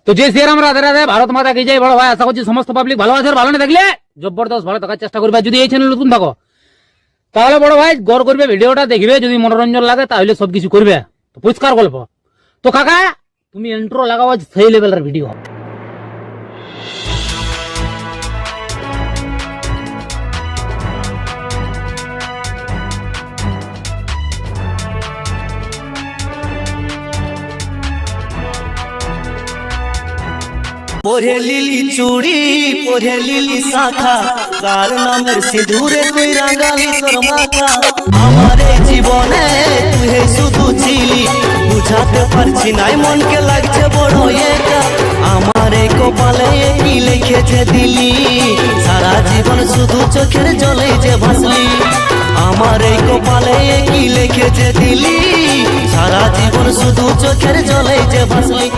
তো যে শ্রীরাম রাধে রাধে, ভারত মাতা কি জয়। বড় ভাই আশা করছি সমস্ত পাবলিক ভালো আছে, ভালো না থাকলে জবরদস্ত ভালো থাকার চেষ্টা করবে। যদি এই চ্যানেল নতুন থাকো তাহলে বড় ভাই গড় করবে, ভিডিওটা দেখবে, যদি মনোরঞ্জন লাগে তাহলে সবকিছু করবে। তো পরিষ্কার গল্প। তো কাকা তুমি ইন্ট্রো লাগাও, সেই লেভেলের ভিডিও। পরে লিলি চুড়ি পরে লিলি শাখা, কার নামের সিঁদুরে তুই রাঙালি তোর মাথা। আমার এই জীবনে তুই হে শুধু ছিলি, বুঝাতে পারছি নাই মনকে লাগছে বড় একা। আমার এই কপালে কি লিখেছে দিলি, সারা জীবন শুধু চোখের জলে যে ভাসলি। আমার এই কপালে কি লিখেছে দিলি, সারা জীবন শুধু চোখের জলে যে ভাসলি।